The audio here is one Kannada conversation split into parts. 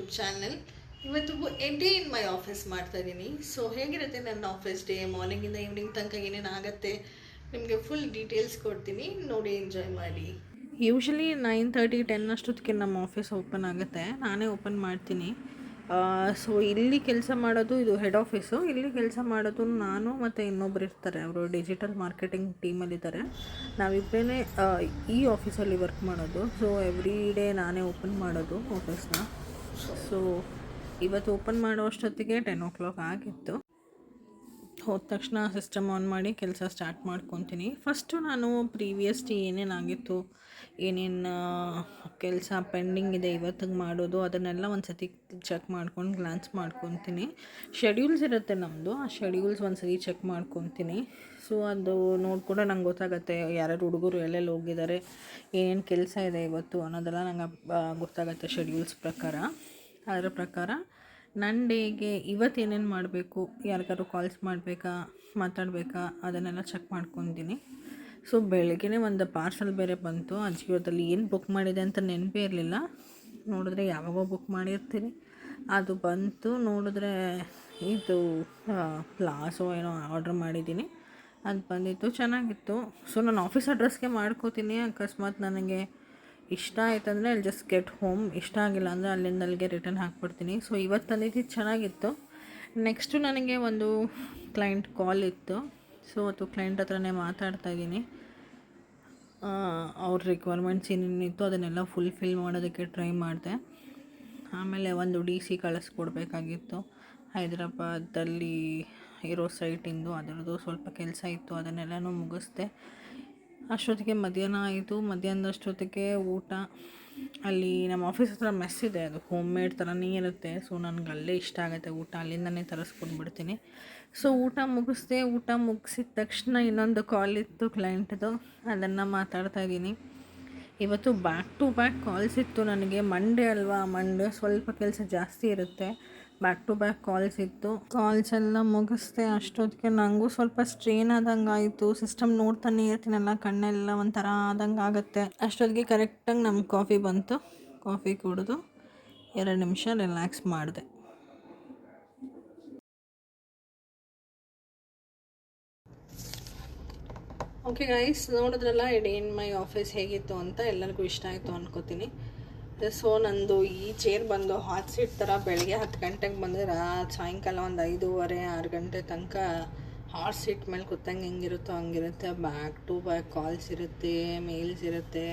YouTube channel. ಇವತ್ತು ಡೇ ಇನ್ ಮೈ ಆಫೀಸ್ ಮಾಡ್ತಾ ಇದ್ದೀನಿ. ಸೊ ಹೇಗಿರುತ್ತೆ ನನ್ನ ಆಫೀಸ್ ಡೇ, ಮಾರ್ನಿಂಗಿಂದ ಈವ್ನಿಂಗ್ ತನಕ ಏನೇನು ಆಗುತ್ತೆ ನಿಮಗೆ ಫುಲ್ ಡೀಟೇಲ್ಸ್ ಕೊಡ್ತೀನಿ, ನೋಡಿ ಎಂಜಾಯ್ ಮಾಡಿ. ಯೂಶ್ವಲಿ 9:30-10 ಅಷ್ಟೊತ್ತಿಗೆ ನಮ್ಮ ಆಫೀಸ್ ಓಪನ್ ಆಗುತ್ತೆ, ನಾನೇ ಓಪನ್ ಮಾಡ್ತೀನಿ. ಸೊ ಇಲ್ಲಿ ಕೆಲಸ ಮಾಡೋದು, ಇದು ಹೆಡ್ ಆಫೀಸು. ಇಲ್ಲಿ ಕೆಲಸ ಮಾಡೋದು ನಾನು ಮತ್ತು ಇನ್ನೊಬ್ರು ಇರ್ತಾರೆ, ಅವರು ಡಿಜಿಟಲ್ ಮಾರ್ಕೆಟಿಂಗ್ ಟೀಮಲ್ಲಿದ್ದಾರೆ. ನಾವಿಬ್ಬರೇ ಈ ಆಫೀಸಲ್ಲಿ ವರ್ಕ್ ಮಾಡೋದು. ಸೊ ಎವ್ರಿ ಡೇ ನಾನೇ ಓಪನ್ ಮಾಡೋದು ಆಫೀಸ್ನ. ಸೊ ಇವತ್ತು ಓಪನ್ ಮಾಡೋ ಅಷ್ಟೊತ್ತಿಗೆ 10 o'clock ಆಗಿತ್ತು. ಹೋದ ತಕ್ಷಣ ಸಿಸ್ಟಮ್ ಆನ್ ಮಾಡಿ ಕೆಲಸ ಸ್ಟಾರ್ಟ್ ಮಾಡ್ಕೊತೀನಿ. ಫಸ್ಟು ನಾನು ಪ್ರೀವಿಯಸ್ ಡೇ ಏನೇನಾಗಿತ್ತು, ಏನೇನು ಕೆಲಸ ಪೆಂಡಿಂಗ್ ಇದೆ ಇವತ್ತಿಗೆ ಮಾಡೋದು, ಅದನ್ನೆಲ್ಲ ಒಂದು ಸತಿ ಚೆಕ್ ಮಾಡ್ಕೊಂಡು ಗ್ಲಾನ್ಸ್ ಮಾಡ್ಕೊತೀನಿ. ಶೆಡ್ಯೂಲ್ಸ್ ಇರುತ್ತೆ ನಮ್ಮದು, ಆ ಶೆಡ್ಯೂಲ್ಸ್ ಒಂದು ಸತಿ ಚೆಕ್ ಮಾಡ್ಕೊತೀನಿ. ಸೊ ಅದು ನೋಡ್ಕೊಂಡು ನಂಗೆ ಗೊತ್ತಾಗುತ್ತೆ ಯಾರ್ಯಾರು ಹುಡುಗರು ಎಲ್ಲೆಲ್ಲಿ ಹೋಗಿದ್ದಾರೆ, ಏನೇನು ಕೆಲಸ ಇದೆ ಇವತ್ತು ಅನ್ನೋದೆಲ್ಲ ನಂಗೆ ಗೊತ್ತಾಗುತ್ತೆ ಶೆಡ್ಯೂಲ್ಸ್ ಪ್ರಕಾರ. ಅದರ ಪ್ರಕಾರ ನನ್ನ ಡೇಗೆ ಇವತ್ತು ಏನೇನು ಮಾಡಬೇಕು, ಯಾರಿಗಾದ್ರು ಕಾಲ್ಸ್ ಮಾಡಬೇಕಾ, ಮಾತಾಡಬೇಕಾ, ಅದನ್ನೆಲ್ಲ ಚೆಕ್ ಮಾಡ್ಕೊತೀನಿ. ಸೊ ಬೆಳಗ್ಗೆ ಒಂದು ಪಾರ್ಸಲ್ ಬೇರೆ ಬಂತು. ಅಜಿಯೋದಲ್ಲಿ ಏನು ಬುಕ್ ಮಾಡಿದೆ ಅಂತ ನೆನಪೇ ಇರಲಿಲ್ಲ. ನೋಡಿದ್ರೆ ಯಾವಾಗೋ ಬುಕ್ ಮಾಡಿರ್ತೀನಿ, ಅದು ಬಂತು. ನೋಡಿದ್ರೆ ಇದು ಪ್ಲಾಸೋ ಏನೋ ಆರ್ಡ್ರ್ ಮಾಡಿದ್ದೀನಿ, ಅದು ಬಂದಿತ್ತು, ಚೆನ್ನಾಗಿತ್ತು. ಸೊ ನಾನು ಆಫೀಸ್ ಅಡ್ರೆಸ್ಗೆ ಮಾಡ್ಕೋತೀನಿ. ಅಕಸ್ಮಾತ್ ನನಗೆ ಇಷ್ಟ ಆಯ್ತಂದರೆ ಅಲ್ಲಿ ಜಸ್ಟ್ ಗೆಟ್ ಹೋಮ್, ಇಷ್ಟ ಆಗಿಲ್ಲ ಅಂದರೆ ಅಲ್ಲಿಂದ ಅಲ್ಲಿಗೆ ರಿಟರ್ನ್ ಹಾಕ್ಬಿಡ್ತೀನಿ. ಸೊ ಇವತ್ತು ತಂದಿದ್ದು ಚೆನ್ನಾಗಿತ್ತು. ನೆಕ್ಸ್ಟು ನನಗೆ ಒಂದು ಕ್ಲೈಂಟ್ ಕಾಲ್ ಇತ್ತು. ಸೊ ಅದು ಕ್ಲೈಂಟ್ ಹತ್ರನೇ ಮಾತಾಡ್ತಾಯಿದ್ದೀನಿ. ಅವ್ರ ರಿಕ್ವೈರ್ಮೆಂಟ್ಸ್ ಏನೇನಿತ್ತು ಅದನ್ನೆಲ್ಲ ಫುಲ್ಫಿಲ್ ಮಾಡೋದಕ್ಕೆ ಟ್ರೈ ಮಾಡಿದೆ. ಆಮೇಲೆ ಒಂದು DC ಕಳಿಸ್ಕೊಡ್ಬೇಕಾಗಿತ್ತು ಹೈದ್ರಾಬಾದಲ್ಲಿ ಇರೋ ಸೈಟಿಂದು, ಅದರದ್ದು ಸ್ವಲ್ಪ ಕೆಲಸ ಇತ್ತು, ಅದನ್ನೆಲ್ಲನೂ ಮುಗಿಸ್ದೆ. ಅಷ್ಟೊತ್ತಿಗೆ ಮಧ್ಯಾಹ್ನ ಆಯಿತು. ಮಧ್ಯಾಹ್ನದಷ್ಟೊತ್ತಿಗೆ ಊಟ, ಅಲ್ಲಿ ನಮ್ಮ ಆಫೀಸ್ ಹತ್ರ ಮೆಸ್ ಇದೆ, ಅದು ಹೋಮ್ ಮೇಡ್ ಥರನೇ ಇರುತ್ತೆ. ಸೊ ನನಗೆ ಅಲ್ಲೇ ಇಷ್ಟ ಆಗುತ್ತೆ ಊಟ, ಅಲ್ಲಿಂದನೇ ತರಿಸ್ಕೊಂಡ್ಬಿಡ್ತೀನಿ. ಸೊ ಊಟ ಮುಗಿಸ್ದೆ. ಊಟ ಮುಗಿಸಿದ ತಕ್ಷಣ ಇನ್ನೊಂದು ಕಾಲ್ ಇತ್ತು ಕ್ಲೈಂಟ್ದು, ಅದನ್ನು ಮಾತಾಡ್ತಾಯಿದ್ದೀನಿ. ಇವತ್ತು ಬ್ಯಾಕ್ ಟು ಬ್ಯಾಕ್ ಕಾಲ್ಸ್ ಇತ್ತು ನನಗೆ. ಮಂಡೇ ಅಲ್ವಾ, ಮಂಡೇ ಸ್ವಲ್ಪ ಕೆಲಸ ಜಾಸ್ತಿ ಇರುತ್ತೆ. ಬ್ಯಾಕ್ ಟು ಬ್ಯಾಕ್ ಕಾಲ್ಸ್ ಇತ್ತು. ಕಾಲ್ಸ್ ಎಲ್ಲ ಮುಗಿಸ್ದೆ. ಅಷ್ಟೊತ್ತಿಗೆ ನನಗೂ ಸ್ವಲ್ಪ ಸ್ಟ್ರೇನ್ ಆದಂಗೆ ಆಯಿತು. ಸಿಸ್ಟಮ್ ನೋಡ್ತಾನೆ ಇರ್ತೀನಲ್ಲ, ಕಣ್ಣೆಲ್ಲ ಒಂಥರ ಆದಂಗೆ ಆಗುತ್ತೆ. ಅಷ್ಟೊತ್ತಿಗೆ ಕರೆಕ್ಟಾಗಿ ನಮ್ಮ ಕಾಫಿ ಬಂತು. ಕಾಫಿ ಕುಡಿದು 2 ನಿಮಿಷ ರಿಲ್ಯಾಕ್ಸ್ ಮಾಡಿದೆ. ಓಕೆ ಗೈಸ್, ನೋಡಿದ್ರಲ್ಲ ಡೇ ಇನ್ ಮೈ ಆಫೀಸ್ ಹೇಗಿತ್ತು ಅಂತ. ಎಲ್ಲರಿಗೂ ಇಷ್ಟ ಆಯಿತು ಅನ್ಕೋತೀನಿ. ಸೊ ನಂದು ಈ ಚೇರ್ ಬಂದು ಹಾಟ್ ಸೀಟ್ ಥರ ಬೆಳಗ್ಗೆ 10 ಗಂಟೆಗೆ ಬಂದರೆ ಸಾಯಂಕಾಲ ಒಂದು 5:30-6 ಗಂಟೆ ತನಕ ಹಾಟ್ ಸೀಟ್ ಮೇಲೆ ಕೂತಂಗೆ ಹೆಂಗಿರುತ್ತೋ ಹಂಗಿರುತ್ತೆ. ಬ್ಯಾಕ್ ಟು ಬ್ಯಾಕ್ ಕಾಲ್ಸ್ ಇರುತ್ತೆ, ಮೇಲ್ಸ್ ಇರುತ್ತೆ,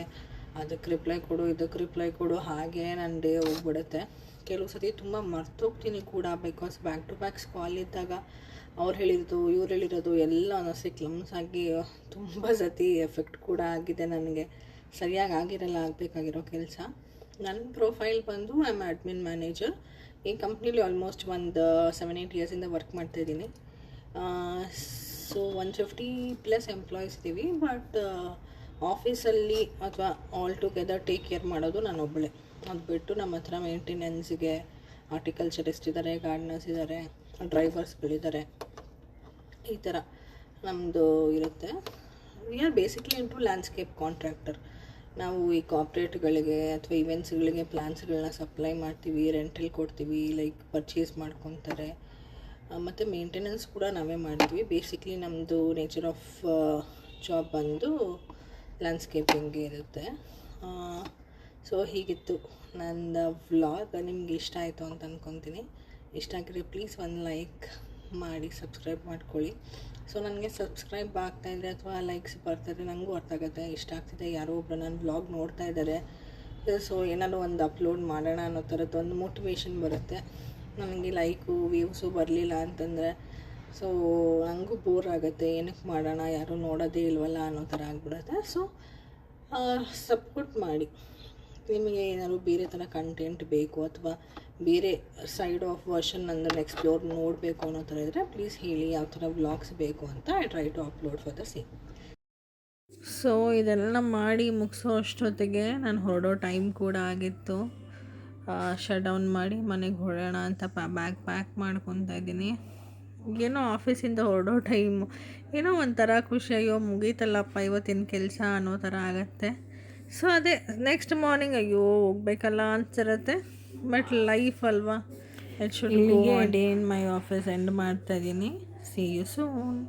ಅದಕ್ಕೆ ರಿಪ್ಲೈ ಕೊಡು, ಇದಕ್ಕೆ ರಿಪ್ಲೈ ಕೊಡು, ಹಾಗೆ ನನ್ನ ಡೇ ಹೋಗ್ಬಿಡುತ್ತೆ. ಕೆಲವು ಸತಿ ತುಂಬ ಮರ್ತೋಗ್ತೀನಿ ಕೂಡ, ಬಿಕಾಸ್ ಬ್ಯಾಕ್ ಟು ಬ್ಯಾಕ್ಸ್ ಕಾಲ್ ಇದ್ದಾಗ ಅವ್ರು ಹೇಳಿರೋದು ಇವ್ರು ಹೇಳಿರೋದು ಎಲ್ಲ ಅನ್ನೋಸಿ ಕ್ಲಮ್ಸ್ ಆಗಿ ತುಂಬ ಸತಿ ಎಫೆಕ್ಟ್ ಕೂಡ ಆಗಿದೆ. ನನಗೆ ಸರಿಯಾಗಿ ಆಗಿರಲ್ಲ ಆಗಬೇಕಾಗಿರೋ ಕೆಲಸ. ನನ್ನ ಪ್ರೊಫೈಲ್ ಬಂದು ಐ ಆಮ್ ಅಡ್ಮಿನ್ ಮ್ಯಾನೇಜರ್. ಈ ಕಂಪ್ನೀಲಿ ಆಲ್ಮೋಸ್ಟ್ ಒಂದು 7-8 ಇಯರ್ಸಿಂದ ವರ್ಕ್ ಮಾಡ್ತಾಯಿದ್ದೀನಿ. ಸೊ 150+ ಎಂಪ್ಲಾಯೀಸ್ ಇದ್ದೀವಿ. ಬಟ್ ಆಫೀಸಲ್ಲಿ ಅಥವಾ ಆಲ್ ಟುಗೆದರ್ ಟೇಕ್ ಕೇರ್ ಮಾಡೋದು ನಾನು ಒಬ್ಬಳೇ. ಅದು ಬಿಟ್ಟು ನಮ್ಮ ಹತ್ರ ಮೇಂಟೆನೆನ್ಸಿಗೆ ಹಾರ್ಟಿಕಲ್ಚರಿಸ್ಟ್ ಇದ್ದಾರೆ, ಗಾರ್ಡನರ್ಸ್ ಇದ್ದಾರೆ, ಡ್ರೈವರ್ಸ್ಗಳಿದ್ದಾರೆ, ಈ ಥರ ನಮ್ಮದು ಇರುತ್ತೆ. We are basically into landscape contractor. ನಾವು ಈ ಕಾರ್ಪೊರೇಟ್ಗಳಿಗೆ ಅಥವಾ ಇವೆಂಟ್ಸ್ಗಳಿಗೆ ಪ್ಲ್ಯಾನ್ಸ್ಗಳನ್ನ ಸಪ್ಲೈ ಮಾಡ್ತೀವಿ, ರೆಂಟಲ್ ಕೊಡ್ತೀವಿ, ಲೈಕ್ ಪರ್ಚೇಸ್ ಮಾಡ್ಕೊತಾರೆ, ಮತ್ತು ಮೇಂಟೆನೆನ್ಸ್ ಕೂಡ ನಾವೇ ಮಾಡ್ತೀವಿ. ಬೇಸಿಕ್ಲಿ ನಮ್ಮದು ನೇಚರ್ ಆಫ್ ಜಾಬ್ ಬಂದು ಲ್ಯಾಂಡ್ಸ್ಕೇಪಿಂಗ್ ಇರುತ್ತೆ. ಸೊ ಹೀಗಿತ್ತು ನನ್ನ ವ್ಲಾಗ್. ನಿಮ್ಗೆ ಇಷ್ಟ ಆಯಿತು ಅಂತ ಅಂದ್ಕೊತೀನಿ. ಇಷ್ಟ ಆಗಿದ್ರೆ ಪ್ಲೀಸ್ ಒಂದು ಲೈಕ್ ಮಾಡಿ ಸಬ್ಸ್ಕ್ರೈಬ್ ಮಾಡ್ಕೊಳ್ಳಿ. ಸೊ ನನಗೆ ಸಬ್ಸ್ಕ್ರೈಬ್ ಆಗ್ತಾಯಿದ್ರೆ ಅಥವಾ ಲೈಕ್ಸ್ ಬರ್ತಾಯಿದ್ರೆ ನನಗೂ ಅರ್ಥ ಆಗುತ್ತೆ, ಇಷ್ಟ ಆಗ್ತಿದೆ, ಯಾರೋ ಒಬ್ಬರು ನನ್ನ ವ್ಲಾಗ್ ನೋಡ್ತಾ ಇದ್ದಾರೆ. ಸೊ ಏನಾದ್ರು ಒಂದು ಅಪ್ಲೋಡ್ ಮಾಡೋಣ ಅನ್ನೋ ಥರದ್ದು ಒಂದು ಮೋಟಿವೇಶನ್ ಬರುತ್ತೆ. ನನಗೆ ಲೈಕು ವ್ಯೂಸು ಬರಲಿಲ್ಲ ಅಂತಂದರೆ ಸೊ ನನಗೂ ಬೋರ್ ಆಗುತ್ತೆ, ಏನಕ್ಕೆ ಮಾಡೋಣ, ಯಾರೂ ನೋಡೋದೇ ಇಲ್ವಲ್ಲ ಅನ್ನೋ ಥರ ಆಗಿಬಿಡುತ್ತೆ. ಸೊ ಸಪೋರ್ಟ್ ಮಾಡಿ. ನಿಮಗೆ ಏನಾದ್ರು ಬೇರೆ ಥರ ಕಂಟೆಂಟ್ ಬೇಕು ಅಥವಾ ಬೇರೆ ಸೈಡ್ ಆಫ್ ವರ್ಷನ್ ಅಂದರೆ ಎಕ್ಸ್ಪ್ಲೋರ್ ನೋಡಬೇಕು ಅನ್ನೋ ಥರ ಇದ್ದರೆ ಪ್ಲೀಸ್ ಹೇಳಿ, ಯಾವ ಥರ ವ್ಲಾಗ್ಸ್ ಬೇಕು ಅಂತ. I try to upload for the same. So ಇದೆಲ್ಲ ಮಾಡಿ ಮುಗಿಸೋ ಅಷ್ಟೊತ್ತಿಗೆ ನಾನು ಹೊರಡೋ ಟೈಮ್ ಕೂಡ ಆಗಿತ್ತು. ಶಟ್ ಡೌನ್ ಮಾಡಿ ಮನೆಗೆ ಹೊರಡೋಣ ಅಂತ ಬ್ಯಾಗ್ ಪ್ಯಾಕ್ ಮಾಡ್ಕೊತಾ ಇದ್ದೀನಿ. ಏನೋ ಆಫೀಸಿಂದ ಹೊರಡೋ ಟೈಮು ಏನೋ ಒಂಥರ ಖುಷಿ, ಅಯ್ಯೋ ಮುಗೀತಲ್ಲಪ್ಪ ಇವತ್ತಿನ ಕೆಲಸ ಅನ್ನೋ ಥರ ಆಗುತ್ತೆ. ಸೊ ಅದೇ ನೆಕ್ಸ್ಟ್ ಮಾರ್ನಿಂಗ್ ಅಯ್ಯೋ ಹೋಗ್ಬೇಕಲ್ಲ ಅನ್ಸಿರುತ್ತೆ. ಬಟ್ ಲೈಫ್ ಅಲ್ವಾ, ಇಲ್ಲಿಗೆ day in my office end ಮಾಡ್ತಾ ಇದ್ದೀನಿ. See you soon.